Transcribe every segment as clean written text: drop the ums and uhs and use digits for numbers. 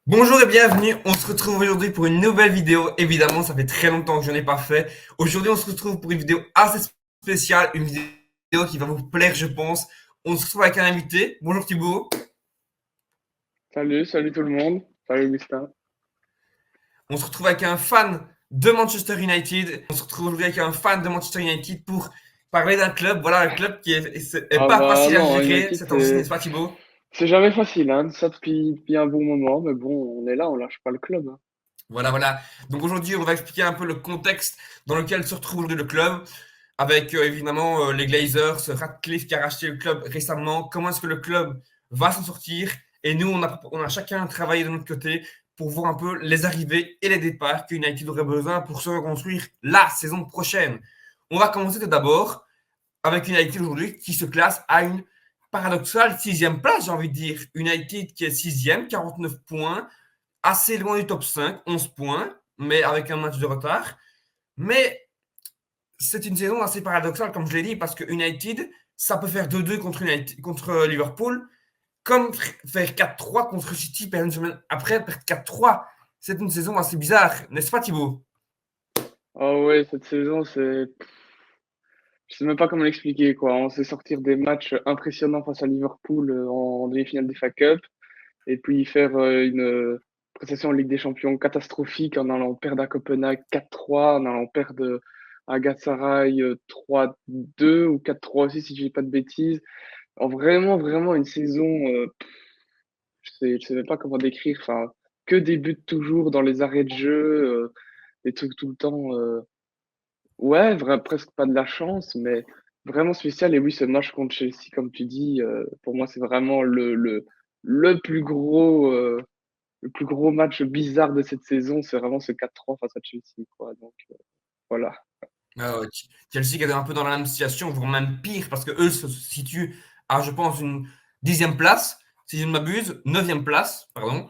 Bonjour et bienvenue, on se retrouve aujourd'hui pour une nouvelle vidéo. Évidemment, ça fait très longtemps que je n'ai pas fait. Aujourd'hui, on se retrouve pour une vidéo assez spéciale, une vidéo qui va vous plaire, je pense. On se retrouve avec un invité. Bonjour Thibaut. Salut tout le monde. Salut Augustin. On se retrouve avec un fan de Manchester United. On se retrouve aujourd'hui avec un fan de Manchester United pour parler d'un club. Voilà, un club qui est Ah pas bah facile à non, gérer United, ces temps-ci, n'est-ce pas Thibaut? c'est jamais facile, hein, ça depuis un bon moment, mais bon, on est là, on lâche pas le club, hein. Voilà, voilà. Donc aujourd'hui, on va expliquer un peu le contexte dans lequel se retrouve aujourd'hui le club, avec évidemment les Glazers, Ratcliffe qui a racheté le club récemment, comment est-ce que le club va s'en sortir. Et nous, on a chacun travaillé de notre côté pour voir un peu les arrivées et les départs que United aurait besoin pour se reconstruire la saison prochaine. On va commencer tout d'abord avec United aujourd'hui qui se classe à une paradoxale sixième place, j'ai envie de dire. United qui est sixième, 49 points, assez loin du top 5, 11 points, mais avec un match de retard. Mais c'est une saison assez paradoxale, comme je l'ai dit, parce que United, ça peut faire 2-2 contre Liverpool, comme faire 4-3 contre City, perdre une semaine après, perdre 4-3. C'est une saison assez bizarre, n'est-ce pas Thibaut? Ah ouais, cette saison, je sais même pas comment l'expliquer, quoi. On sait sortir des matchs impressionnants face à Liverpool en demi-finale des FA Cup, et puis faire une prestation en Ligue des Champions catastrophique en allant perdre à Copenhague 4-3, en allant perdre à Galatasaray 3-2 ou 4-3 aussi, si je dis pas de bêtises. Alors vraiment une saison, je sais même pas comment décrire. Enfin, que des buts toujours dans les arrêts de jeu, des trucs tout le temps. Ouais, presque pas de la chance, mais vraiment spécial. Et oui, ce match contre Chelsea, comme tu dis, pour moi, c'est vraiment le le plus gros match bizarre de cette saison. C'est vraiment ce 4-3 face à Chelsea, quoi. Donc, voilà. Chelsea qui est un peu dans la même situation, voire même pire, parce que eux se situent à, je pense, une dixième place, si je ne m'abuse, neuvième place, pardon.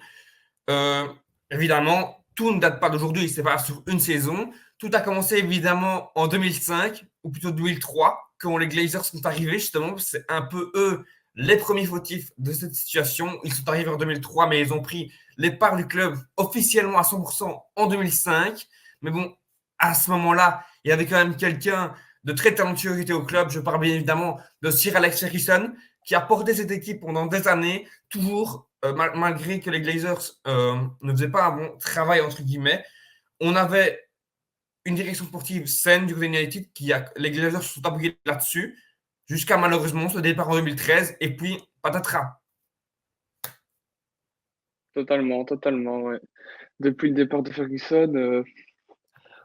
Euh, Évidemment, tout ne date pas d'aujourd'hui, c'est pas sur une saison. Tout a commencé évidemment en 2005, ou plutôt 2003, quand les Glazers sont arrivés, justement. C'est un peu eux les premiers fautifs de cette situation. Ils sont arrivés en 2003, mais ils ont pris les parts du club officiellement à 100% en 2005. Mais bon, à ce moment-là, il y avait quand même quelqu'un de très talentueux qui était au club. Je parle bien évidemment de Sir Alex Ferguson, qui a porté cette équipe pendant des années, toujours, malgré que les Glazers ne faisaient pas un bon travail, entre guillemets. On avait une direction sportive saine du côté United, les Glazers se sont appuyés là-dessus, jusqu'à malheureusement ce départ en 2013, et puis patatras. Totalement, ouais. Depuis le départ de Ferguson,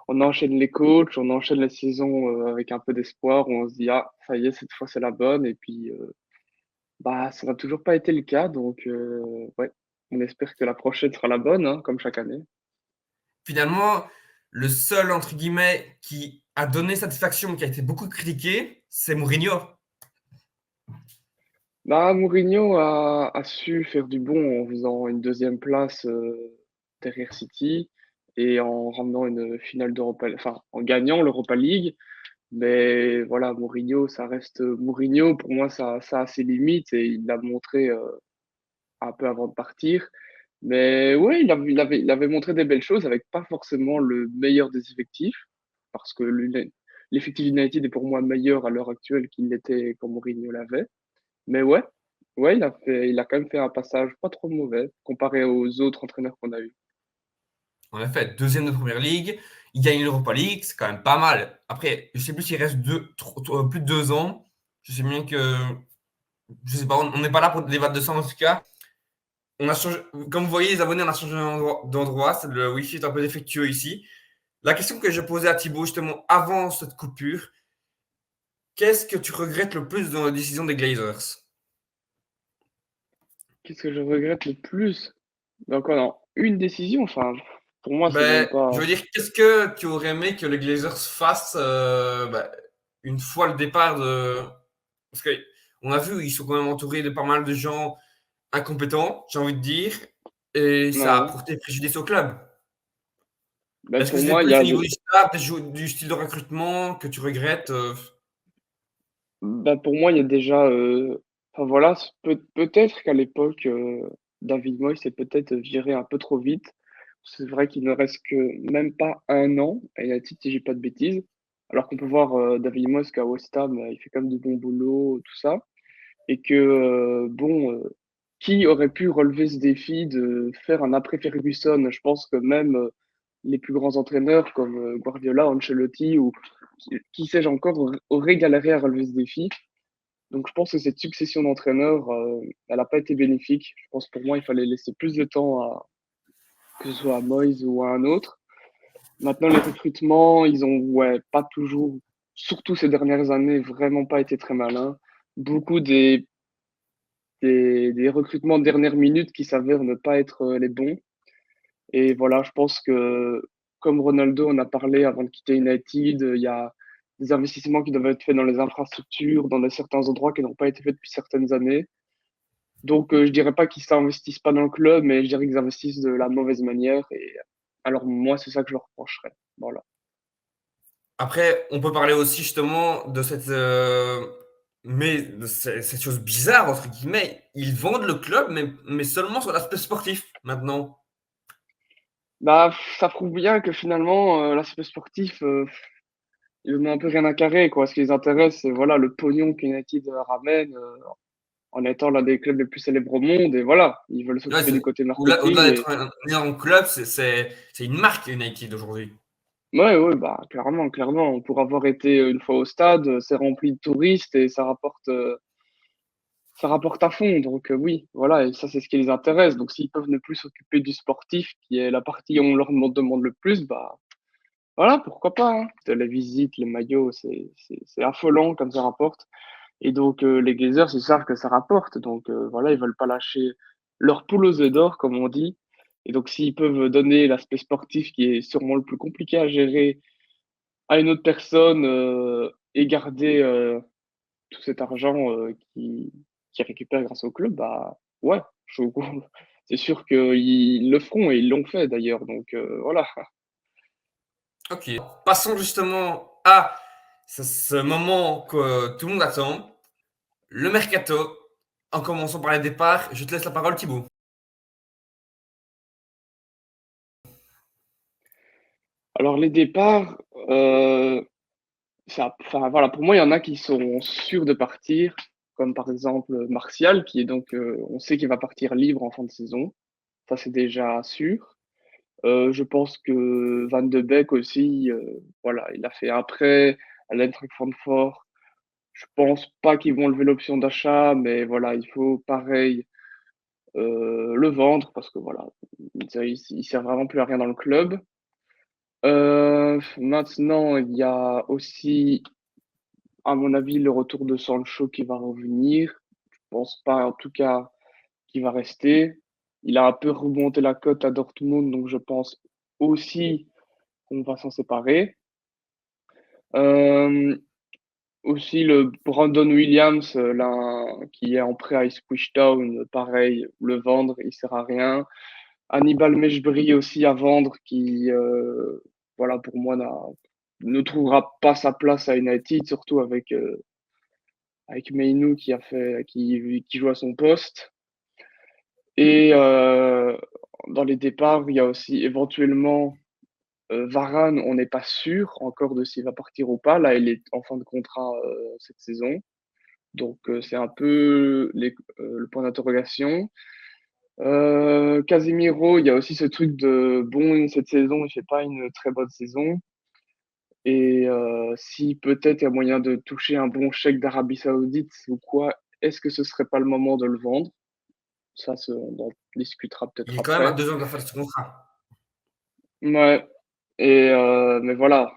on enchaîne les coachs, on enchaîne la saison avec un peu d'espoir, où on se dit, ah, ça y est, cette fois c'est la bonne. Et puis, bah, ça n'a toujours pas été le cas, donc ouais, on espère que la prochaine sera la bonne, hein, comme chaque année. Finalement, le seul, entre guillemets, qui a donné satisfaction, qui a été beaucoup critiqué, c'est Mourinho. Bah, Mourinho a su faire du bon en faisant une deuxième place derrière City et en ramenant une finale d'Europa, enfin en gagnant l'Europa League. Mais voilà, Mourinho, ça reste Mourinho. Pour moi, ça a ses limites et il l'a montré un peu avant de partir. Mais oui, il avait montré des belles choses avec pas forcément le meilleur des effectifs, parce que l'effectif United est pour moi meilleur à l'heure actuelle qu'il l'était quand Mourinho l'avait. Mais ouais, il a quand même fait un passage pas trop mauvais comparé aux autres entraîneurs qu'on a eu. En effet, deuxième de première ligue, il gagne l'Europa League, c'est quand même pas mal. Après, je sais plus s'il reste plus de 2 ans. Je sais bien que, je sais pas, on n'est pas là pour débattre de ça en tout cas. On a changé, comme vous voyez, les abonnés, on a changé d'endroit. Le Wi-Fi est un peu défectueux ici. La question que je posais à Thibaut justement avant cette coupure, qu'est-ce que tu regrettes le plus dans la décision des Glazers? Qu'est-ce que je regrette le plus? Donc, non, une décision, enfin, pour moi, c'est même Ben, je pas. veux dire, qu'est-ce que tu aurais aimé que les Glazers fassent ben, une fois le départ de. Parce qu'on a vu, ils sont quand même entourés de pas mal de gens incompétents, j'ai envie de dire, et ça a Ouais. porté préjudice au club. Ben, Est-ce que pour c'était moi, plus au niveau du staff, du style de recrutement que tu regrettes ben, pour moi, il y a déjà. Enfin, voilà, peut-être qu'à l'époque, David Moyes s'est peut-être viré un peu trop vite. C'est vrai qu'il ne reste que même pas un an à United, si j'ai pas de bêtises. Alors qu'on peut voir David Moyes qu'à West Ham, il fait quand même du bon boulot, tout ça. Et que, qui aurait pu relever ce défi de faire un après Ferguson? Je pense que même les plus grands entraîneurs comme Guardiola, Ancelotti ou qui sais-je encore auraient galéré à relever ce défi. Donc je pense que cette succession d'entraîneurs, elle n'a pas été bénéfique. Je pense pour moi, il fallait laisser plus de temps à que ce soit à Moyes ou à un autre. Maintenant, les recrutements, ils ont ouais, pas toujours, surtout ces dernières années, vraiment pas été très malins. Beaucoup des recrutements de dernière minute qui s'avèrent ne pas être les bons. Et voilà, je pense que comme Ronaldo en a parlé avant de quitter United, il y a des investissements qui doivent être faits dans les infrastructures, dans certains endroits qui n'ont pas été faits depuis certaines années. Donc, je dirais pas qu'ils s'investissent pas dans le club, mais je dirais qu'ils investissent de la mauvaise manière. Et alors, moi, c'est ça que je leur reprocherais. Voilà. Après, on peut parler aussi justement de cette chose bizarre, entre guillemets. Ils vendent le club, mais seulement sur l'aspect sportif maintenant. Bah, ça prouve bien que finalement, l'aspect sportif, ils n'ont un peu rien à carrer, quoi. Ce qui les intéresse, c'est voilà, le pognon qu'United ramène en étant l'un des clubs les plus célèbres au monde. Et voilà, ils veulent Ouais, s'occuper du côté au-delà marketing. d'être un énorme club, c'est une marque United aujourd'hui. Ouais, ouais, bah, clairement, clairement. Pour avoir été une fois au stade, c'est rempli de touristes et ça rapporte à fond. Donc, oui, voilà. Et ça, c'est ce qui les intéresse. Donc, s'ils peuvent ne plus s'occuper du sportif, qui est la partie où on leur demande le plus, bah, voilà, pourquoi pas, hein. Les visites, les maillots, c'est affolant comme ça rapporte. Et donc, les Glazers, ils savent que ça rapporte. Donc, voilà, ils veulent pas lâcher leur poule aux œufs d'or, comme on dit. Et donc, s'ils peuvent donner l'aspect sportif, qui est sûrement le plus compliqué à gérer, à une autre personne et garder tout cet argent qui récupère grâce au club, bah ouais, je, c'est sûr qu'ils le feront et ils l'ont fait d'ailleurs. Donc voilà. Ok. Passons justement à ce moment que tout le monde attend, le mercato. En commençant par les départs, je te laisse la parole, Thibaut. Alors les départs, enfin voilà, pour moi il y en a qui sont sûrs de partir, comme par exemple Martial, qui est donc, on sait qu'il va partir libre en fin de saison. Ça c'est déjà sûr. Je pense que Van de Beek aussi, voilà, il a fait un prêt à l'Eintracht Francfort. Je pense pas qu'ils vont lever l'option d'achat, mais voilà, il faut pareil le vendre parce que voilà, il sert vraiment plus à rien dans le club. Maintenant, il y a aussi, à mon avis, le retour de Sancho qui va revenir. Je pense pas, en tout cas, qu'il va rester. Il a un peu remonté la cote à Dortmund, donc je pense aussi qu'on va s'en séparer. Euh, Aussi le Brandon Williams, là, qui est en prêt à Ipswich Town, pareil, le vendre, il sert à rien. Hannibal Mejbri aussi à vendre, qui, voilà, pour moi, ne trouvera pas sa place à United, surtout avec Mainoo qui joue à son poste. Et dans les départs, il y a aussi éventuellement Varane, on n'est pas sûr encore de s'il va partir ou pas. Là, il est en fin de contrat cette saison. Donc, c'est un peu le point d'interrogation. Casemiro, il y a aussi ce truc de bon, cette saison, il fait pas une très bonne saison. Et si peut-être il y a moyen de toucher un bon chèque d'Arabie Saoudite ou quoi, est-ce que ce serait pas le moment de le vendre? Ça, on en discutera Il peut-être est quand même à après. 2 ans de la fin de son contrat. Ouais. Et mais voilà,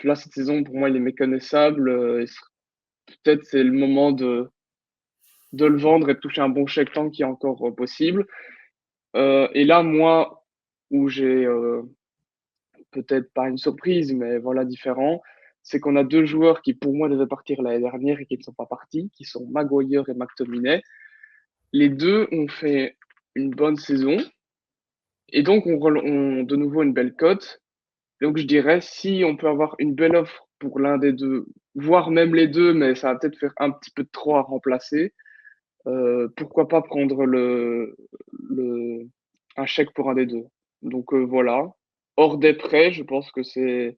là cette saison pour moi il est méconnaissable. Peut-être c'est le moment de le vendre et de toucher un bon chèque tant qu'il est encore possible. Et là moi où j'ai peut-être pas une surprise mais voilà différent, c'est qu'on a deux joueurs qui pour moi devaient partir l'année dernière et qui ne sont pas partis, qui sont Maguire et McTominay. Les deux ont fait une bonne saison et donc on de nouveau une belle cote. Donc je dirais, si on peut avoir une belle offre pour l'un des deux, voire même les deux, mais ça va peut-être faire un petit peu de trop à remplacer, pourquoi pas prendre le un chèque pour un des 2. Donc voilà. Hors des prêts, je pense que c'est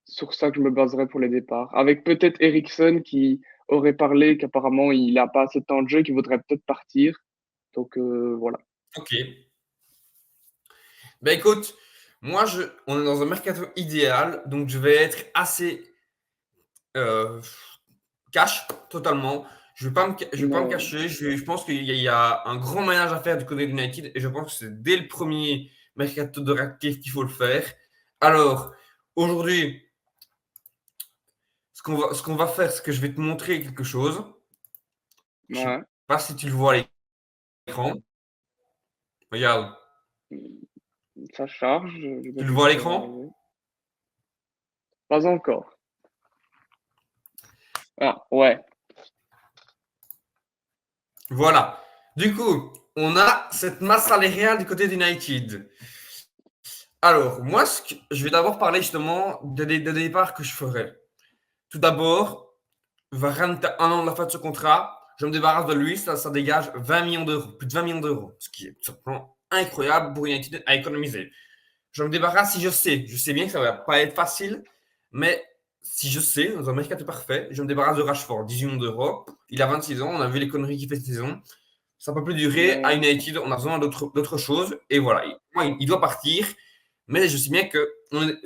sur ça que je me baserais pour les départs. Avec peut-être Eriksen qui aurait parlé qu'apparemment il a pas assez de temps de jeu, qu'il voudrait peut-être partir. Donc voilà. Ok. Ben écoute, on est dans un mercato idéal, donc je vais être assez euh, cash totalement. Je vais pas me Ouais, cacher. Je pense qu'il y a un grand ménage à faire du côté de United et je pense que c'est dès le premier mercato de réactif qu'il faut le faire. Alors, aujourd'hui, ce qu'on va faire, c'est que je vais te montrer quelque chose. Je sais ouais. pas si tu le vois à l'écran. Regarde, Ça charge, tu le j'imagine vois que à ça va l'écran? arriver. Pas encore. Ah, ouais. Voilà. Du coup, on a cette masse salariale du côté d'United. Alors, moi, je vais d'abord parler justement des départs que je ferai. Tout d'abord, Varane, t'as 1 an de la fin de ce contrat. Je me débarrasse de lui, ça dégage 20 millions d'euros, plus de 20 millions d'euros, ce qui est tout simplement incroyable pour United à économiser. Je me débarrasse si je sais bien que ça va pas être facile, mais si je sais, dans un mercato parfait, je me débarrasse de Rashford, 18 millions d'euros. Il a 26 ans, on a vu les conneries qu'il fait cette saison. Ça ne peut plus durer. À Ouais, United, on a besoin d'autres choses. Et voilà, il doit partir. Mais je sais bien que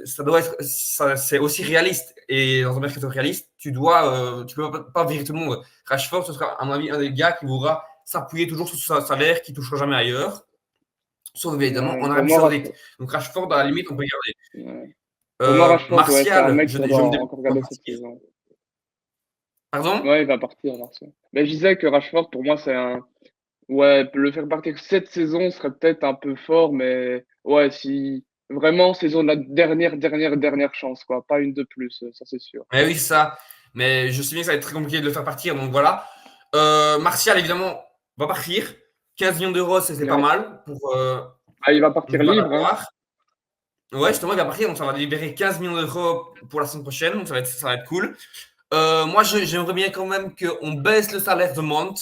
ça doit être, c'est aussi réaliste. Et dans un mercato réaliste, tu peux pas virer tout le monde. Rashford, ce sera à mon avis un des gars qui voudra s'appuyer toujours sur son salaire, qui touchera jamais ailleurs, sauf évidemment ouais. en Pour Arabie moi, Saoudite. Rashford, Donc Rashford, à la limite, on peut garder. ouais. Pour moi, Rashford, ouais, c'est un Martial, mec je, qu'on je doit me encore garder cette débarrasse. saison. Pardon? Ouais, il va partir, Martial. Mais je disais que Rashford, pour moi, c'est un. Ouais, le faire partir cette saison serait peut-être un peu fort, mais ouais, si vraiment saison de la dernière chance, quoi. Pas une de plus, ça c'est sûr. Mais oui, c'est ça. Mais je sais bien que ça va être très compliqué de le faire partir. Donc voilà. Martial, évidemment, va partir. 15 millions d'euros, c'est pas Ouais. mal pour Ah, il va partir ne pas libre, hein. l'avoir. Ouais, justement, il va partir. Donc ça va libérer 15 millions d'euros pour la semaine prochaine. Donc ça va être cool. Moi, j'aimerais bien quand même qu'on baisse le salaire de Mount.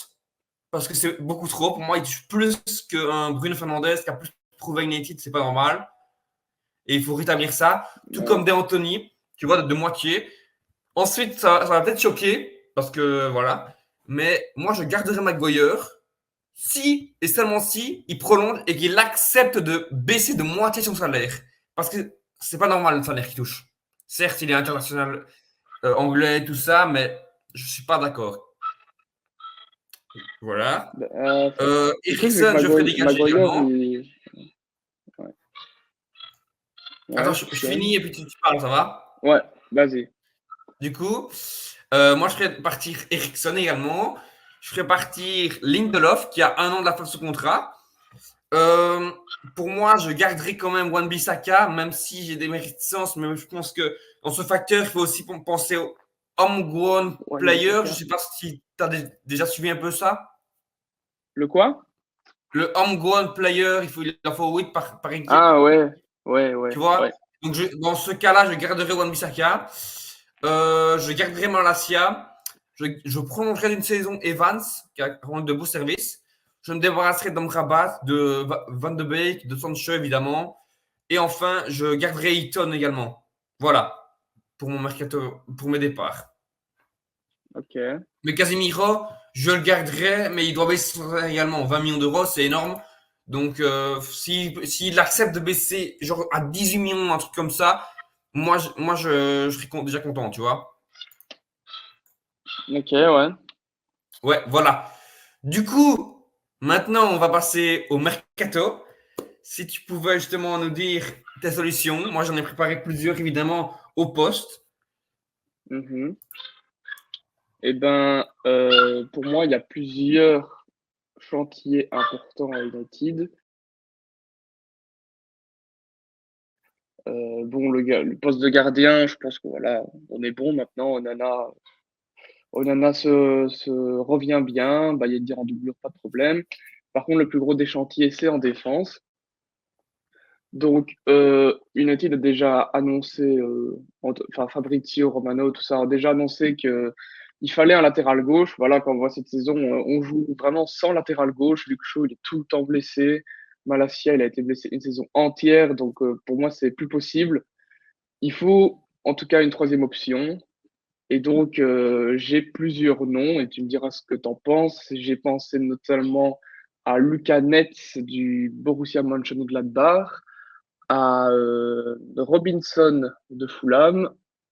Parce que c'est beaucoup trop. Pour moi, il touche plus qu'un Bruno Fernandes qui a plus prouvé à United. C'est pas normal. Et il faut rétablir ça. Tout comme Ouais. De Anthony, tu vois, de moitié. Ensuite, ça va peut-être choquer, parce que voilà. Mais moi, je garderai Maguire si, et seulement si, il prolonge et qu'il accepte de baisser de moitié son salaire. Parce que c'est pas normal le salaire qu'il touche. Certes, il est international anglais, tout ça, mais je suis pas d'accord. Voilà. Bah, le truc, c'est que Eriksen, je ferai dégager Maguire, également. il. Ouais, Attends, ouais, je ok. finis et puis tu parles, ça va? Ouais, vas-y. Du coup, moi, je ferais partir Eriksen également. Je ferais partir Lindelof, qui a 1 an de la fin de ce contrat. Euh, pour moi, je garderai quand même Wan-Bissaka, même si j'ai des réticences, mais je pense que dans ce facteur, il faut aussi penser au homegrown player. Je ne Wan-Bissaka. sais pas si tu as déjà suivi un peu ça. Le quoi? Le homegrown player, il en faut 8 par équipe, Ah ouais, tu ouais. vois. Donc, dans ce cas-là, je garderai Wan-Bissaka. Je garderai Malasia. Je prolongerai d'une saison Evans, qui a rendu de beaux services. Je me débarrasserai d'Amrabat, de Van de Beek, de Sancho, évidemment. Et enfin, je garderai Eaton également. Voilà, pour mon mercato, pour mes départs. Ok. Mais Casemiro, je le garderai, mais il doit baisser également. 20 millions d'euros, c'est énorme. Donc, s'il accepte de baisser genre à 18 millions, un truc comme ça, moi, je serais déjà content, tu vois. Ok, ouais. Ouais, voilà. Du coup, maintenant, on va passer au mercato. Si tu pouvais justement nous dire tes solutions. Moi, j'en ai préparé plusieurs, évidemment, au poste. Mhm. Eh ben, pour moi, il y a plusieurs chantiers importants à United. Bon, le poste de gardien, je pense que voilà, on est bon maintenant. Onana se revient bien. Bah, il y a dire en doublure, pas de problème. Par contre, le plus gros des chantiers, c'est en défense. Donc, United a déjà annoncé, enfin Fabrizio Romano, tout ça, a déjà annoncé que il fallait un latéral gauche. Voilà, quand on voit cette saison, on joue vraiment sans latéral gauche. Luke Shaw, il est tout le temps blessé. Malacia, il a été blessé une saison entière. Donc, pour moi, c'est plus possible. Il faut en tout cas une troisième option. Et donc, j'ai plusieurs noms et tu me diras ce que tu en penses. J'ai pensé notamment à Luca Netz du Borussia Mönchengladbach, à Robinson de Fulham,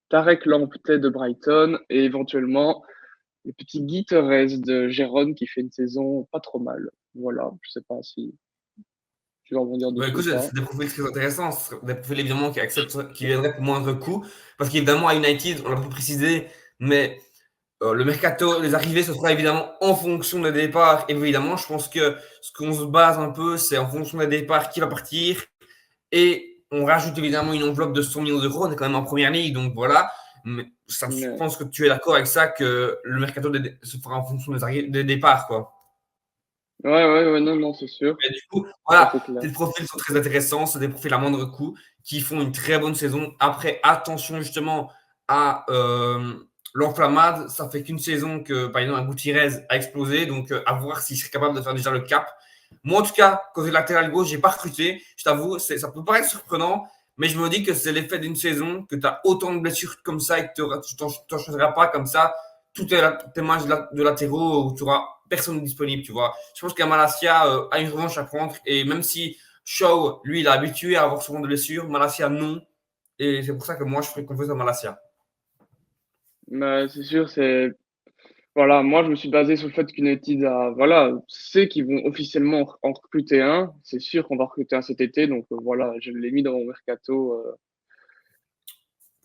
Tarek Lamptey de Brighton et éventuellement le petit Guy Thorez de Gérone qui fait une saison pas trop mal. Voilà, je sais pas si tu vas en dire Bah, dessus ou écoute, pas. c'est des profils très intéressants. Ce des profils évidemment qui viendraient pour moindre coût. Parce qu'évidemment, à United, on l'a pas précisé, mais le mercato, les arrivées, ce sera évidemment en fonction des départs. Évidemment, je pense que ce qu'on se base un peu, c'est en fonction des départs qui va partir. Et on rajoute évidemment une enveloppe de 100 millions d'euros. On est quand même en première ligue, donc voilà. Mais ça, je Mais, pense que tu es d'accord avec ça, que le mercato se fera en fonction des départs, quoi. ouais, non, non, c'est sûr. Et du coup, Ça, voilà, c'est clair. tes profils sont très intéressants. C'est des profils à moindre coût qui font une très bonne saison. Après, attention justement à l'enflammade. Ça fait qu'une saison que, par exemple, un Gutiérrez a explosé. Donc, à voir s'il serait capable de faire déjà le cap. Moi, en tout cas, côté latéral gauche, j'ai pas recruté. Je t'avoue, ça peut paraître surprenant, mais je me dis que c'est l'effet d'une saison, que tu as autant de blessures comme ça et que tu t'en choisiras pas comme ça tous tes matchs de latéraux où tu auras personne disponible, tu vois. Je pense qu'un Malacia a une revanche à prendre et même si Shaw, lui, il est habitué à avoir souvent de blessures, Malacia, non. Et c'est pour ça que moi, je ferais confiance à Malacia. Mais c'est sûr, c'est voilà, moi je me suis basé sur le fait qu'United a voilà, sait qu'ils vont officiellement en recruter un. C'est sûr qu'on va recruter un cet été, donc voilà, je l'ai mis dans mon mercato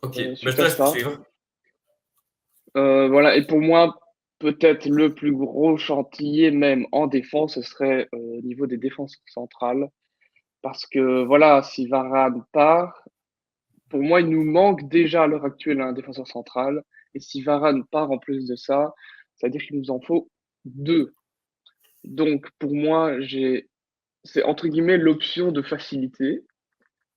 Ok, ben, je suite te à laisse ça. poursuivre. Voilà, et pour moi, peut-être le plus gros chantier même en défense, ce serait au niveau des défenses centrales. Parce que voilà, si Varane part, pour moi, il nous manque déjà à l'heure actuelle un défenseur central. Et si Varane part en plus de ça, c'est-à-dire qu'il nous en faut deux. Donc pour moi, c'est entre guillemets l'option de facilité.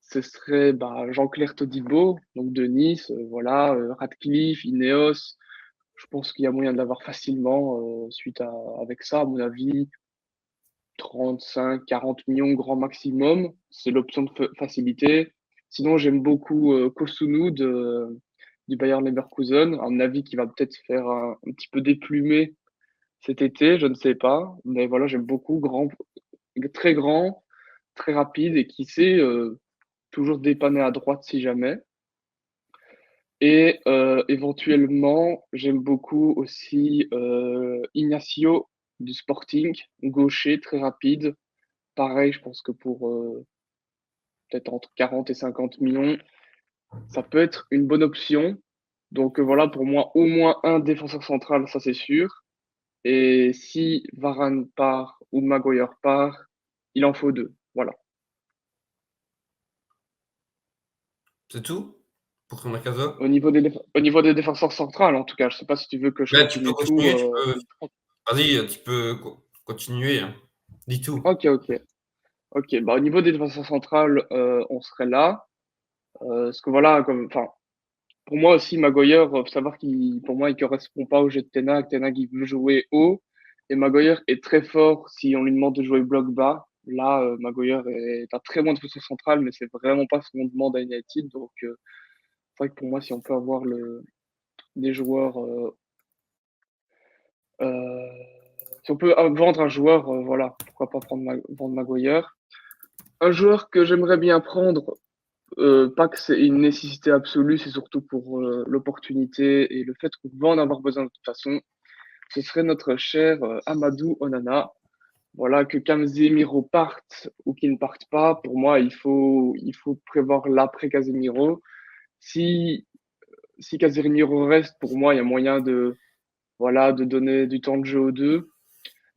Ce serait bah, Jean-Claire Todibo, donc de Nice, voilà, Radcliffe, Ineos. Je pense qu'il y a moyen de l'avoir facilement avec ça, à mon avis, 35, 40 millions grand maximum. C'est l'option de facilité. Sinon, j'aime beaucoup Kosunu du Bayern Leverkusen. À mon avis, qui va peut-être faire un petit peu déplumer cet été, je ne sais pas. Mais voilà, j'aime beaucoup. Grand, très rapide et qui sait toujours dépanner à droite si jamais. Et éventuellement, j'aime beaucoup aussi Ignacio du Sporting, gaucher, très rapide. Pareil, je pense que pour peut-être entre 40 et 50 millions, ça peut être une bonne option. Donc voilà, pour moi, au moins un défenseur central, ça c'est sûr. Et si Varane part ou Maguire part, il en faut deux. Voilà. C'est tout pour ton mercato? Au niveau des défenseurs centrales, en tout cas, je sais pas si tu veux que je Ben, tu peux continue tout. continuer, vas-y, tu peux continuer, hein. Dis tout. Ok, ok. Ok, bah, au niveau des défenseurs centrales, on serait là. Parce que voilà, enfin, pour moi aussi, Maguire, faut savoir pour moi, il correspond pas au jeu de Ten Hag. Ten Hag, il veut jouer haut. Et Maguire est très fort si on lui demande de jouer bloc bas. Là, Maguire est un très bon défenseur central, mais c'est vraiment pas ce qu'on demande à United. Donc, c'est vrai que pour moi, si on peut avoir des joueurs, euh, si on peut vendre un joueur, voilà, pourquoi pas vendre Maguire. Un joueur que j'aimerais bien prendre, pas que c'est une nécessité absolue, c'est surtout pour l'opportunité et le fait qu'on va en avoir besoin de toute façon. Ce serait notre cher Amadou Onana. Voilà, que Casemiro parte ou qu'il ne parte pas, pour moi, il faut prévoir l'après Casemiro. Si, si Casemiro reste, pour moi, il y a moyen voilà, de donner du temps de jeu aux deux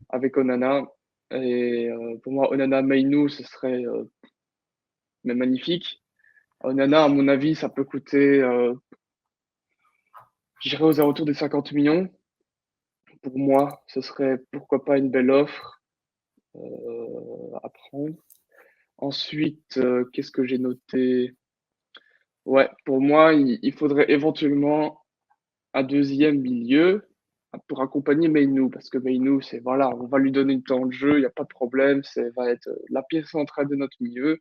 avec Onana. Et pour moi, Onana Mainu, ce serait mais magnifique. Onana, à mon avis, ça peut coûter, j'irais aux alentours des 50 millions. Pour moi, ce serait pourquoi pas une belle offre à prendre. Ensuite, qu'est-ce que j'ai noté? Ouais, pour moi, il faudrait éventuellement un deuxième milieu. pour accompagner Meinou, parce que Meinou, c'est voilà, on va lui donner du temps de jeu, il n'y a pas de problème, c'est va être la pièce centrale de notre milieu.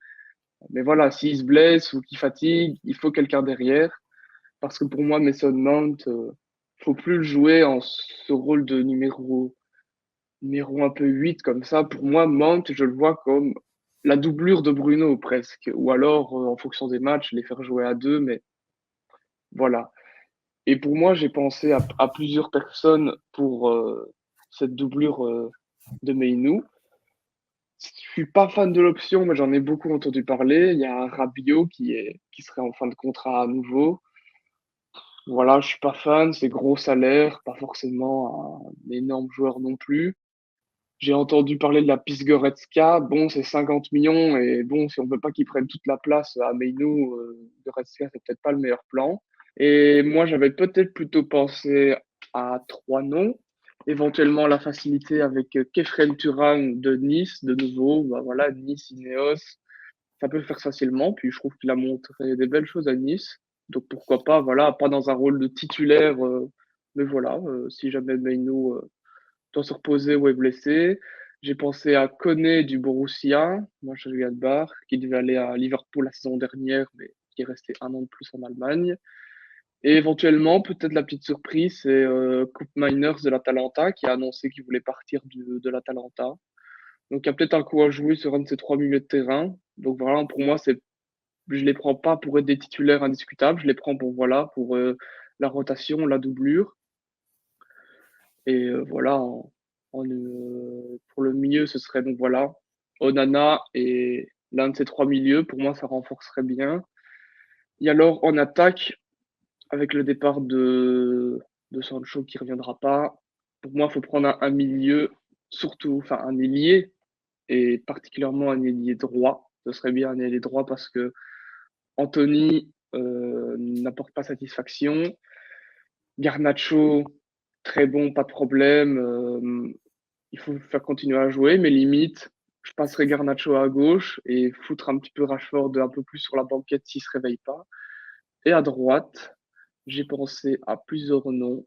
Mais voilà, s'il se blesse ou qu'il fatigue, il faut quelqu'un derrière. Parce que pour moi, Mason Mount, faut plus le jouer en ce rôle de numéro un peu 8 comme ça. Pour moi, Mount, je le vois comme la doublure de Bruno presque. Ou alors, en fonction des matchs, les faire jouer à deux, mais voilà. Et pour moi, j'ai pensé à plusieurs personnes pour cette doublure de Meinou. Je suis pas fan de l'option, mais j'en ai beaucoup entendu parler. Il y a Rabiot qui serait en fin de contrat à nouveau. Voilà, je suis pas fan, c'est gros salaire, pas forcément un énorme joueur non plus. J'ai entendu parler de la Goretzka. Bon, c'est 50 millions et bon, si on veut pas qu'il prenne toute la place à Meinou, Goretzka, c'est peut-être pas le meilleur plan. Et moi, j'avais peut-être plutôt pensé à trois noms. Éventuellement, la facilité avec Kefren Turan de Nice, de nouveau. Bah voilà, Nice, Ineos, ça peut le faire facilement. Puis je trouve qu'il a montré des belles choses à Nice. Donc pourquoi pas, voilà, pas dans un rôle de titulaire, mais voilà, si jamais Meinou doit se reposer ou est blessé. J'ai pensé à Koné du Borussia, moi je regarde Bar, qui devait aller à Liverpool la saison dernière, mais qui est resté un an de plus en Allemagne. Et éventuellement, peut-être la petite surprise, c'est Koop Miners de l'Atalanta qui a annoncé qu'il voulait partir de l'Atalanta. Donc il y a peut-être un coup à jouer sur un de ces trois milieux de terrain. Donc voilà, pour moi, je les prends pas pour être des titulaires indiscutables, je les prends pour voilà, pour la rotation, la doublure. Et voilà, pour le milieu, ce serait donc voilà, Onana et l'un de ces trois milieux. Pour moi, ça renforcerait bien. Et alors, en attaque, avec le départ de Sancho qui reviendra pas, pour moi, il faut prendre un milieu, surtout, enfin un ailier, et particulièrement un ailier droit. Ce serait bien un ailier droit parce que Anthony n'apporte pas satisfaction. Garnacho, très bon, pas de problème. Il faut faire continuer à jouer, mais limite, je passerai Garnacho à gauche et foutre un petit peu Rashford un peu plus sur la banquette s'il se réveille pas. Et à droite, j'ai pensé à plusieurs noms.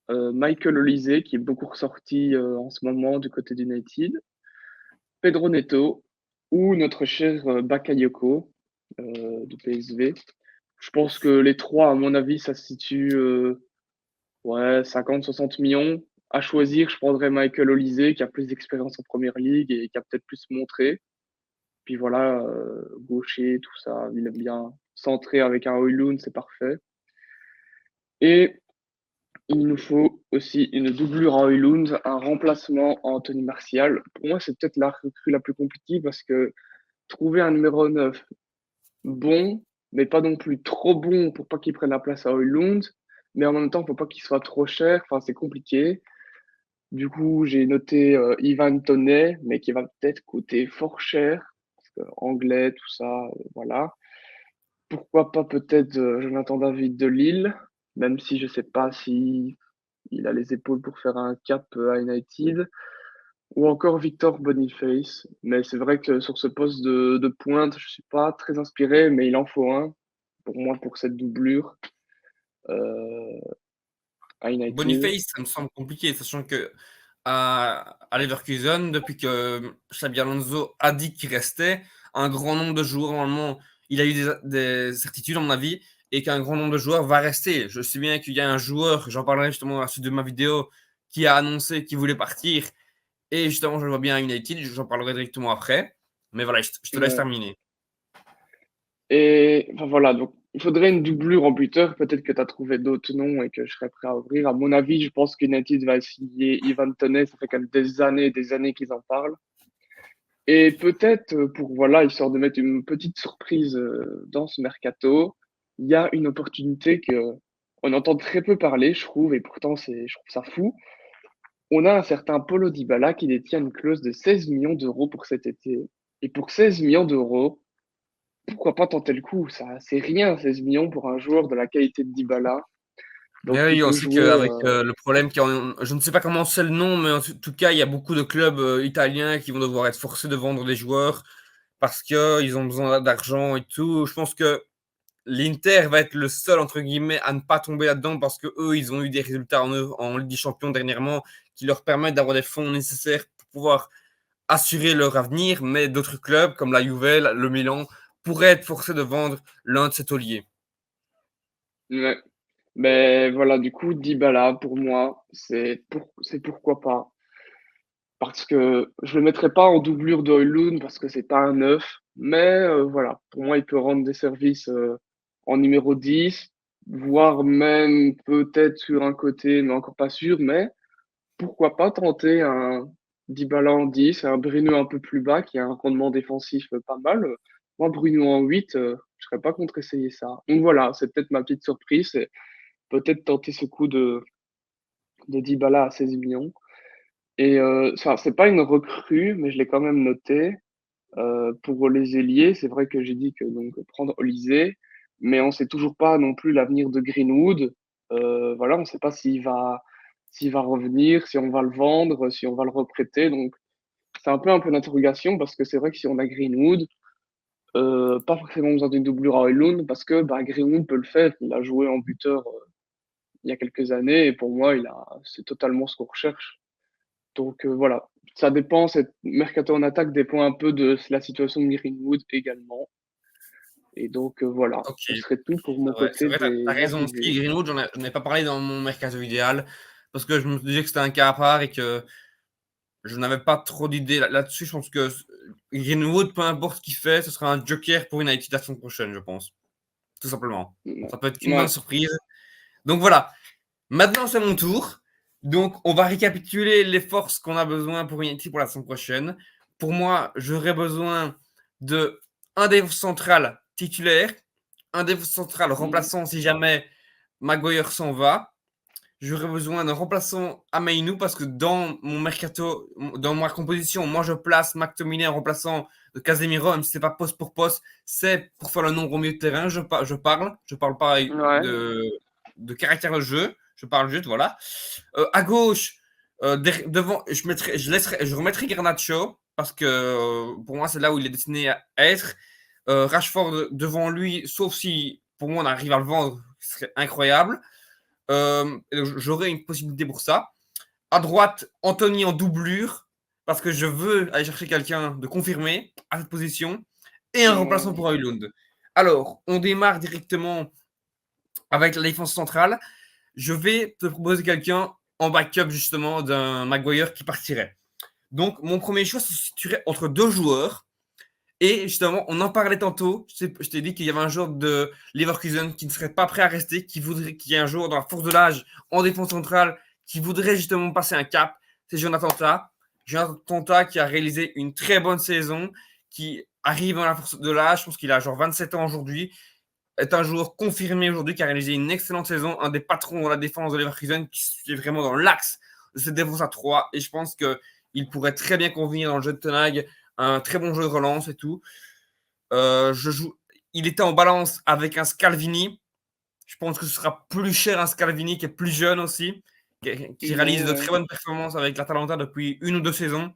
Michael Olise, qui est beaucoup ressorti en ce moment du côté d'United. Pedro Neto ou notre cher Bakayoko du PSV. Je pense que les trois, à mon avis, ça se situe ouais, 50-60 millions. À choisir, je prendrais Michael Olise, qui a plus d'expérience en première ligue et qui a peut-être plus montré. Puis voilà, gaucher, tout ça, il aime bien centrer avec un Højlund, c'est parfait. Et il nous faut aussi une doublure en Højlund, un remplacement en Anthony Martial. Pour moi, c'est peut-être la recrue la plus compliquée parce que trouver un numéro 9 bon, mais pas non plus trop bon pour pas qu'il prenne la place à Højlund, mais en même temps, faut pas qu'il soit trop cher. Enfin, c'est compliqué. Du coup, j'ai noté Ivan Toney, mais qui va peut-être coûter fort cher, parce que anglais, tout ça, voilà. Pourquoi pas peut-être Jonathan David de Lille, même si je sais pas si il a les épaules pour faire un cap à United, ou encore Victor Boniface. Mais c'est vrai que sur ce poste de pointe, je suis pas très inspiré, mais il en faut un, pour moi, pour cette doublure euh, à United. Boniface, ça me semble compliqué, sachant que à Leverkusen, depuis que Xabi Alonso a dit qu'il restait, un grand nombre de joueurs, normalement, il a eu des certitudes, à mon avis, et qu'un grand nombre de joueurs va rester. Je sais bien qu'il y a un joueur, j'en parlerai justement à la suite de ma vidéo, qui a annoncé qu'il voulait partir, et justement, je le vois bien à United, j'en parlerai directement après. Mais voilà, je te laisse Ouais. terminer. Et enfin, voilà, donc il faudrait une doublure en buteur. Peut-être que tu as trouvé d'autres noms et que je serais prêt à ouvrir. À mon avis, je pense qu'United va essayer Ivan Toney. Ça fait quand même des années qu'ils en parlent. Et peut-être pour, voilà, histoire de mettre une petite surprise dans ce mercato, il y a une opportunité que on entend très peu parler, je trouve, et pourtant je trouve ça fou. On a un certain Paulo Dybala qui détient une clause de 16 millions d'euros pour cet été. Et pour 16 millions d'euros, pourquoi pas tenter le coup? Ça, c'est rien, 16 millions pour un joueur de la qualité de Dybala. Et Donc, oui, il il y a peut aussi jouer. qu'avec le problème, je ne sais pas comment c'est le nom, mais en tout cas, il y a beaucoup de clubs italiens qui vont devoir être forcés de vendre des joueurs parce qu'ils ont besoin d'argent et tout. Je pense que l'Inter va être le seul, entre guillemets, à ne pas tomber là-dedans parce qu'eux, ils ont eu des résultats en Ligue des Champions dernièrement qui leur permettent d'avoir des fonds nécessaires pour pouvoir assurer leur avenir. Mais d'autres clubs, comme la Juve, le Milan, pourraient être forcés de vendre l'un de ces tauliers. Ouais. Mais voilà, du coup, Dybala, pour moi, c'est pourquoi pas. Parce que je le mettrai pas en doublure d'Oilun parce que c'est pas un neuf. Mais voilà, pour moi, il peut rendre des services en numéro 10, voire même peut-être sur un côté, mais encore pas sûr. Mais pourquoi pas tenter un Dybala en 10, un Bruno un peu plus bas qui a un rendement défensif pas mal. Moi, Bruno en 8, je serais pas contre essayer ça. Donc voilà, c'est peut-être ma petite surprise. C'est peut-être tenter ce coup de Dybala à 16 millions. Et ça, c'est pas une recrue, mais je l'ai quand même noté. Pour les ailiers, c'est vrai que j'ai dit que donc prendre Olysée, mais on sait toujours pas non plus l'avenir de Greenwood. Voilà, on sait pas s'il va revenir, si on va le vendre, si on va le reprêter. Donc c'est un peu d'interrogation parce que c'est vrai que si on a Greenwood, pas forcément besoin d'une doublure à Højlund parce que bah, Greenwood peut le faire. Il a joué en buteur il y a quelques années et pour moi, c'est totalement ce qu'on recherche. Donc voilà, ça dépend, cette mercato en attaque dépend un peu de la situation de Greenwood également. Et donc voilà, Ok, ce serait tout pour mon c'est côté vrai, t'as des raison aussi. arrivées. Greenwood, j'en ai pas parlé dans mon mercato idéal parce que je me disais que c'était un cas à part et que je n'avais pas trop d'idées là-dessus. Je pense que Greenwood, peu importe ce qu'il fait, ce sera un joker pour United la saison prochaine, je pense. Tout simplement. Ça peut être qu'une bonne Ouais, surprise. Donc voilà. Maintenant, c'est mon tour. Donc, on va récapituler les forces qu'on a besoin pour United pour la saison prochaine. Pour moi, j'aurais besoin de un défenseur central titulaire, un défenseur central mm, remplaçant si jamais Maguire s'en va. J'aurais besoin d'un remplaçant à Mainou parce que dans mon mercato, dans ma composition, moi je place McTominay en remplaçant de Casemiro, même si c'est pas poste pour poste, c'est pour faire le nombre au milieu de terrain. Je parle pas ouais, de caractère de jeu, je parle juste, voilà. À gauche, devant, je remettrai Garnacho parce que pour moi c'est là où il est destiné à être. Rashford devant lui, sauf si pour moi on arrive à le vendre, ce serait incroyable. J'aurai une possibilité pour ça. À droite, Anthony en doublure, parce que je veux aller chercher quelqu'un de confirmé à cette position, et un remplaçant ouais, pour Højlund. Alors, on démarre directement avec la défense centrale. Je vais te proposer quelqu'un en backup justement d'un Maguire qui partirait. Donc, mon premier choix se situerait entre deux joueurs. Et justement, on en parlait tantôt. Je t'ai dit qu'il y avait un joueur de Leverkusen qui ne serait pas prêt à rester, qui est un joueur dans la force de l'âge en défense centrale, qui voudrait justement passer un cap. C'est Jonathan Tah. Jonathan Tah qui a réalisé une très bonne saison, qui arrive dans la force de l'âge. Je pense qu'il a genre 27 ans aujourd'hui. Est un joueur confirmé aujourd'hui qui a réalisé une excellente saison. Un des patrons dans la défense de Leverkusen qui est vraiment dans l'axe de cette défense à 3. Et je pense qu'il pourrait très bien convenir dans le jeu de Tenag, un très bon jeu de relance et tout. Il était en balance avec un Scalvini. Je pense que ce sera plus cher un Scalvini qui est plus jeune aussi, qui réalise de ouais, très bonnes performances avec l'Atalanta depuis une ou deux saisons.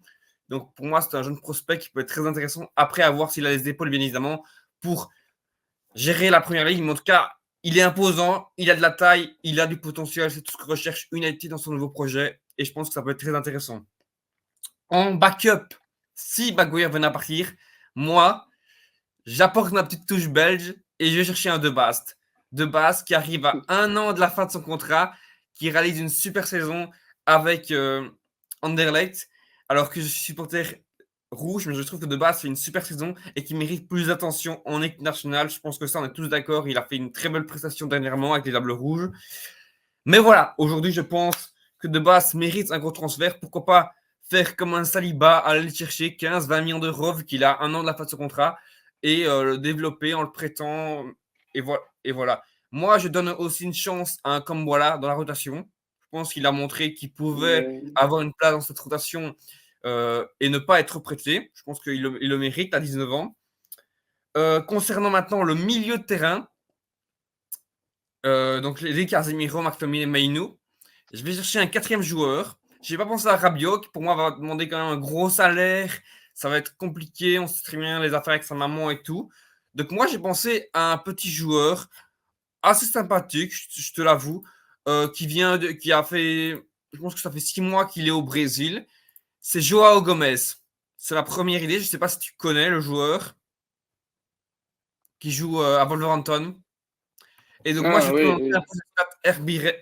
Donc pour moi, c'est un jeune prospect qui peut être très intéressant. Après, à voir s'il a les épaules, bien évidemment, pour gérer la première ligue. Mais en tout cas, il est imposant, il a de la taille, il a du potentiel. C'est tout ce que recherche United dans son nouveau projet. Et je pense que ça peut être très intéressant. En backup, si Maguire venait à partir, moi, j'apporte ma petite touche belge et je vais chercher un De Bast. De Bast qui arrive à un an de la fin de son contrat, qui réalise une super saison avec Anderlecht, alors que je suis supporter rouge, mais je trouve que De Bast fait une super saison et qui mérite plus d'attention en équipe nationale. Je pense que ça, on est tous d'accord. Il a fait une très belle prestation dernièrement avec les Diables Rouges. Mais voilà, aujourd'hui, je pense que De Bast mérite un gros transfert. Pourquoi pas faire comme un Saliba, aller le chercher 15-20 millions d'euros vu qu'il a un an de la fin de son contrat et le développer en le prêtant. Et voilà. Moi, je donne aussi une chance à un Kamboala dans la rotation. Je pense qu'il a montré qu'il pouvait ouais, avoir une place dans cette rotation et ne pas être prêté. Je pense qu'il le mérite à 19 ans. Concernant maintenant le milieu de terrain, donc les Casemiro, McTominay et Mainou, je vais chercher un quatrième joueur. Je n'ai pas pensé à Rabiot, qui pour moi va demander quand même un gros salaire. Ça va être compliqué. On sait très bien les affaires avec sa maman et tout. Donc moi, j'ai pensé à un petit joueur assez sympathique, je te l'avoue, qui a fait, je pense que ça fait 6 mois qu'il est au Brésil. C'est Joao Gomez. C'est la première idée. Je ne sais pas si tu connais le joueur qui joue à Wolverhampton. Et donc moi, je Ah vais te oui, présenter un oui. peu le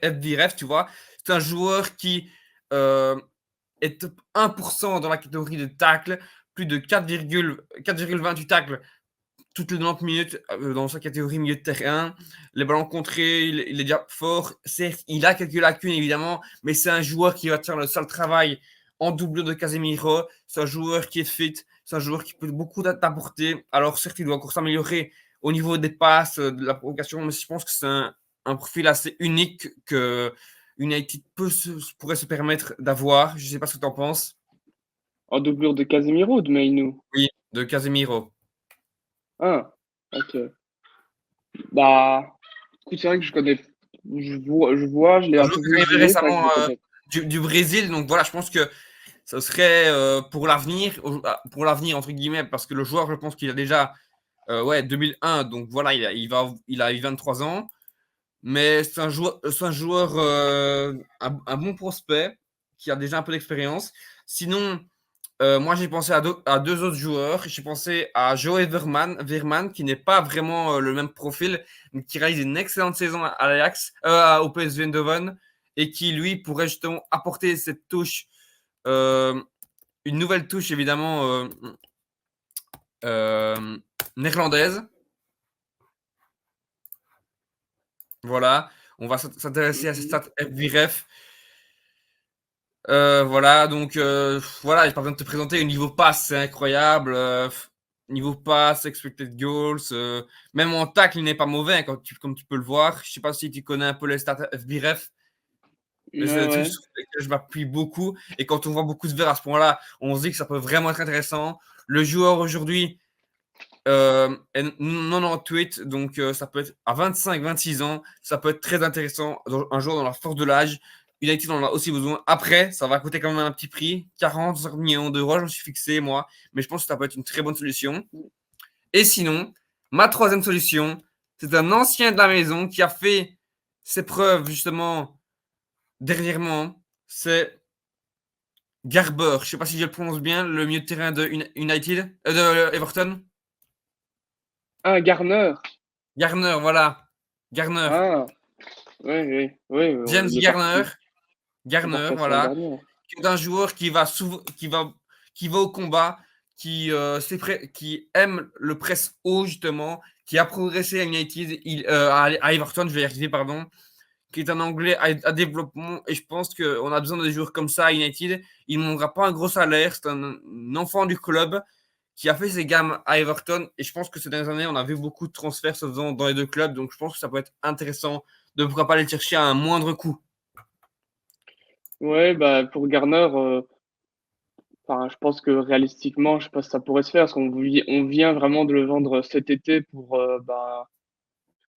stat FBref, tu vois. C'est un joueur qui euh, est top 1% dans la catégorie de tackle, plus de 4,28 tacles toutes les 90 minutes dans sa catégorie milieu de terrain. Les ballons contrés, il est déjà fort. Certes, il a quelques lacunes évidemment, mais c'est un joueur qui va faire le sale travail en doublure de Casemiro. C'est un joueur qui est fit, c'est un joueur qui peut beaucoup t'apporter. Alors certes, il doit encore s'améliorer au niveau des passes, de la provocation, mais je pense que c'est un profil assez unique que United pourrait se permettre d'avoir. Je ne sais pas ce que tu en penses. En doublure de Casemiro ou de Mainu? Oui, de Casemiro. Ah, ok. Bah, écoute, c'est vrai que je l'ai Un un joueur peu qui est vu arrivé jouer, c'est vrai que je récemment le connais. du Brésil. Donc voilà, je pense que ce serait pour l'avenir, entre guillemets, parce que le joueur, je pense qu'il a déjà ouais, 2001. Donc voilà, il a 23 ans. Mais c'est un joueur un bon prospect qui a déjà un peu d'expérience. Sinon, moi, j'ai pensé à deux autres joueurs. J'ai pensé à Joey Veerman, qui n'est pas vraiment le même profil, mais qui réalise une excellente saison à l'Ajax, au PSV Eindhoven, et qui, lui, pourrait justement apporter cette touche, euh, une nouvelle touche, évidemment, euh, néerlandaise. Voilà. On va s'intéresser à ces Mhm. stats FBref. Voilà, donc voilà, j'ai pas besoin de te présenter. Au niveau pass, c'est incroyable. Niveau pass, expected goals, même en tacle, il n'est pas mauvais comme tu peux le voir. Je sais pas si tu connais un peu les stats FBref, mais c'est Ouais, des trucs ouais. sur lesquels je m'appuie beaucoup. Et quand on voit beaucoup de verres à ce point-là, on se dit que ça peut vraiment être intéressant. Le joueur aujourd'hui est 98, donc ça peut être à 25-26 ans, ça peut être très intéressant. Un joueur dans la force de l'âge. United en a aussi besoin. Après, ça va coûter quand même un petit prix, 40 millions d'euros, je me suis fixé moi, mais je pense que ça peut être une très bonne solution. Et sinon, ma troisième solution, c'est un ancien de la maison qui a fait ses preuves justement dernièrement. C'est Garber. Je sais pas si je le prononce bien, le milieu de terrain de United, de Everton. Ah, Garner. Garner, voilà. Garner. Ah, oui, oui, oui, James Garner. il est Garner, parti la semaine voilà. dernière. Qui est un joueur qui va au combat, qui aime le press haut, justement, qui a progressé à United, à Everton, je vais y arriver, pardon, qui est un anglais à développement. Et je pense qu'on a besoin de joueurs comme ça à United. Il ne demandera pas un gros salaire. C'est un enfant du club qui a fait ses gammes à Everton. Et je pense que ces dernières années, on a vu beaucoup de transferts se faisant dans les deux clubs. Donc je pense que ça peut être intéressant de pourquoi pas aller le chercher à un moindre coût. Ouais, bah, pour Garner, enfin, je pense que réalistiquement, je sais pas si ça pourrait se faire, parce on vient vraiment de le vendre cet été pour, bah,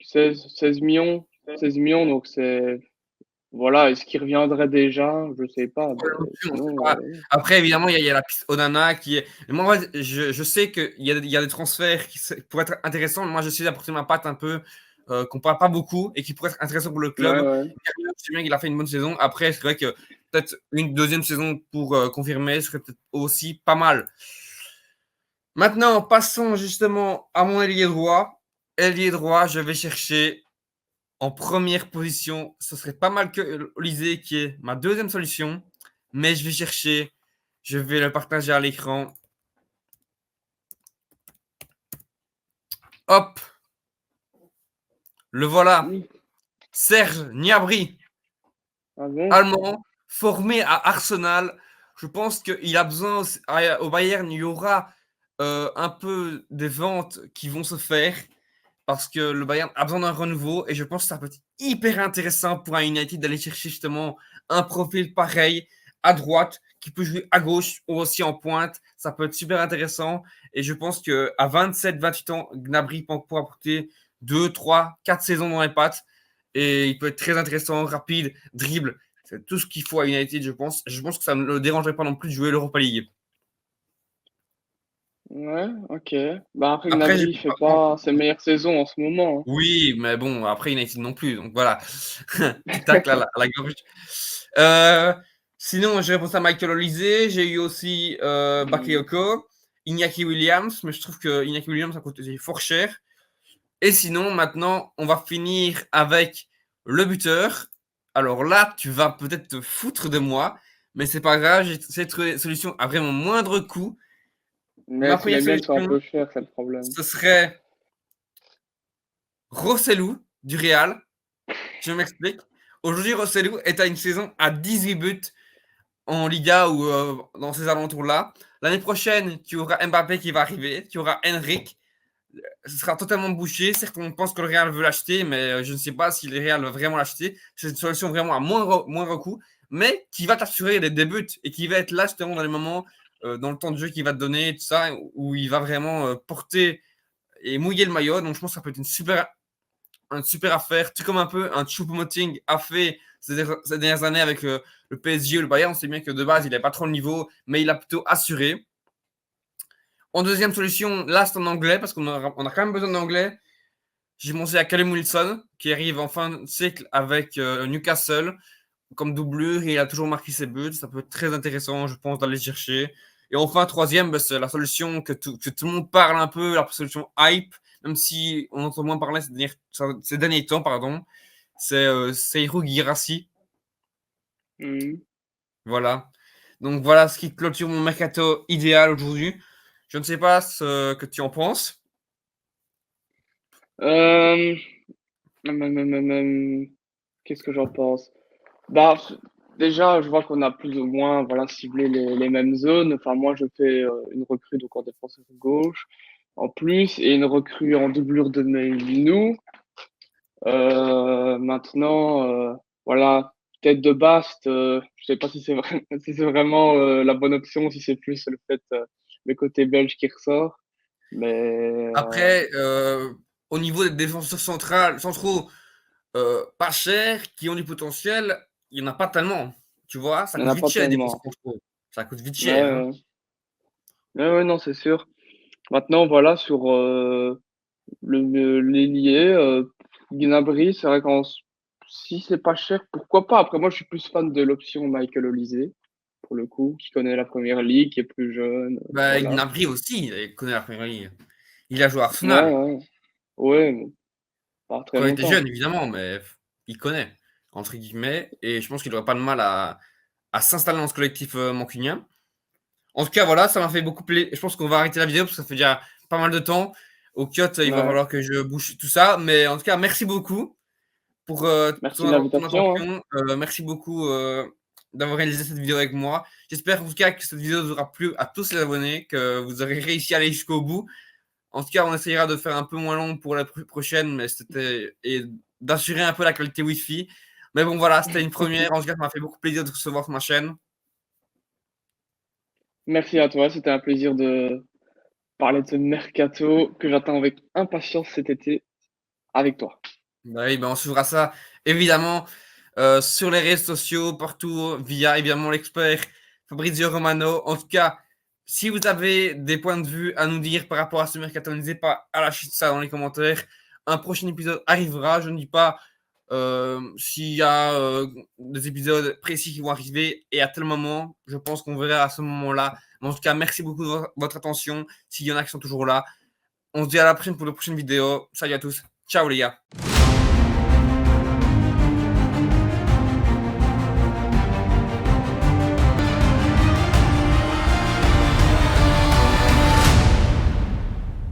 16 millions, 16 millions, donc c'est, voilà, est-ce qu'il reviendrait déjà? Je sais pas, mais sinon, Après, évidemment, il y a la piste Onana qui est. Moi, en fait, je sais qu'il y a des transferts qui pourraient être intéressants. Moi, j'essaie d'apporter ma patte un peu, qu'on ne parle pas beaucoup et qui pourrait être intéressant pour le ouais, club. ouais. Je sais bien qu'il a fait une bonne saison. Après, c'est vrai que peut-être une deuxième saison pour confirmer serait peut-être aussi pas mal. Maintenant, passons justement à mon ailier droit. Ailier droit, je vais chercher en première position. Ce serait pas mal que Olysée qui est ma deuxième solution. Mais je vais chercher. Je vais le partager à l'écran. Hop, le voilà. Oui. Serge Gnabry, Ah bon? allemand, formé à Arsenal. Je pense qu'il a besoin au Bayern, il y aura un peu des ventes qui vont se faire parce que le Bayern a besoin d'un renouveau et je pense que ça peut être hyper intéressant pour un United d'aller chercher justement un profil pareil à droite qui peut jouer à gauche ou aussi en pointe. Ça peut être super intéressant et je pense qu'à 27-28 ans, Gnabry peut apporter 2, 3, 4 saisons dans les pattes et il peut être très intéressant, rapide, dribble. C'est tout ce qu'il faut à United, je pense. Je pense que ça ne le dérangerait pas non plus de jouer l'Europa League. Ouais, ok. Bah après, Après, Gnabry, il fait pas ses meilleures saisons en ce moment, oui, mais bon, après United non plus, donc voilà. Petit tacle à la gorge. Euh, Sinon, j'ai répondu à Michael Olise, j'ai eu aussi hein. Bakayoko, Iñaki Williams, mais je trouve que Iñaki Williams a coûté fort cher. Et sinon, maintenant, on va finir avec le buteur. Alors là, tu vas peut-être te foutre de moi, mais c'est pas grave, j'ai cette solution à vraiment moindre coût. Mais Ma si première les miennes sont un solution, peu chères, c'est le problème. ce serait Rossellou du Real. Je m'explique. Aujourd'hui, Rossellou est à une saison à 18 buts en Liga ou dans ces alentours-là. L'année prochaine, tu auras Mbappé qui va arriver, tu auras Henrik. Ce sera totalement bouché. Certes, on pense que le Real veut l'acheter, mais je ne sais pas si le Real veut vraiment l'acheter. C'est une solution vraiment à moindre coût, mais qui va t'assurer des buts et qui va être là justement dans les moments, dans le temps de jeu qu'il va te donner, tout ça, où il va vraiment porter et mouiller le maillot. Donc je pense que ça peut être une super affaire. Tout comme un peu un Choupo-Moting a fait ces dernières années avec le PSG ou le Bayern. On sait bien que de base, il n'avait pas trop le niveau, mais il a plutôt assuré. En deuxième solution, là, c'est en anglais, parce qu'on a quand même besoin d'anglais. J'ai pensé à Callum Wilson, qui arrive en fin de cycle avec Newcastle comme doublure. Et il a toujours marqué ses buts. Ça peut être très intéressant, je pense, d'aller chercher. Et enfin, troisième, bah, c'est la solution que tout le monde parle un peu, la solution hype, même si on entend moins parler ces derniers temps, pardon. C'est Seirou Guirassy. Mhm. Voilà. Donc voilà ce qui clôture mon mercato idéal aujourd'hui. Je ne sais pas ce que tu en penses. Euh, Qu'est-ce que j'en pense? Bah, déjà, je vois qu'on a plus ou moins, voilà, ciblé les mêmes zones. Enfin, moi, je fais une recrue donc en défenseur gauche en plus et une recrue en doublure de Meinou. Maintenant, voilà, tête de Bast, je sais pas si c'est vrai, si c'est vraiment la bonne option, si c'est plus le fait, le côté belge qui ressort. Mais Après, au niveau des défenseurs centraux pas chers, qui ont du potentiel, il n'y en a pas tellement. Tu vois, ça il n'y en coûte a vite pas cher les défenseurs tellement. centraux. Ça coûte vite Ouais, cher. Hein. ouais, ouais, non, c'est sûr. Maintenant, voilà, sur l'ailier, Gnabry, c'est vrai si c'est pas cher, pourquoi pas? Après, moi, je suis plus fan de l'option Michael Olise, pour le coup, qui connaît la première ligue, qui est plus jeune, Bah, voilà. Gnabry aussi, il connaît la Première Ligue. Il a joué à Ouais, Arsenal. ouais, ouais, mais pas très Quand il était longtemps. jeune, évidemment, mais il connaît, entre guillemets. Et je pense qu'il n'aurait pas de mal à s'installer dans ce collectif mancunien. En tout cas, voilà, ça m'a fait beaucoup plaisir. Je pense qu'on va arrêter la vidéo parce que ça fait déjà pas mal de temps. Au kiot, il va Ouais. falloir que je bouge tout ça. Mais en tout cas, merci beaucoup pour Merci de ton l'invitation, hein. attention. Merci beaucoup d'avoir réalisé cette vidéo avec moi. J'espère en tout cas que cette vidéo vous aura plu à tous les abonnés, que vous aurez réussi à aller jusqu'au bout. En tout cas, on essayera de faire un peu moins long pour la prochaine, mais et d'assurer un peu la qualité Wi-Fi. Mais bon, voilà, c'était une première. En tout cas, ça m'a fait beaucoup plaisir de te recevoir sur ma chaîne. Merci à toi, c'était un plaisir de parler de ce mercato que j'attends avec impatience cet été avec toi. Bah oui, ben on suivra ça évidemment sur les réseaux sociaux, partout, via évidemment l'expert Fabrizio Romano. En tout cas, si vous avez des points de vue à nous dire par rapport à ce mercato, n'hésitez pas à lâcher ça dans les commentaires. Un prochain épisode arrivera. Je ne dis pas s'il y a des épisodes précis qui vont arriver et à tel moment. Je pense qu'on verra à ce moment-là. Mais en tout cas, merci beaucoup de votre attention. S'il y en a qui sont toujours là, on se dit à la prochaine pour la prochaine vidéo. Salut à tous. Ciao les gars.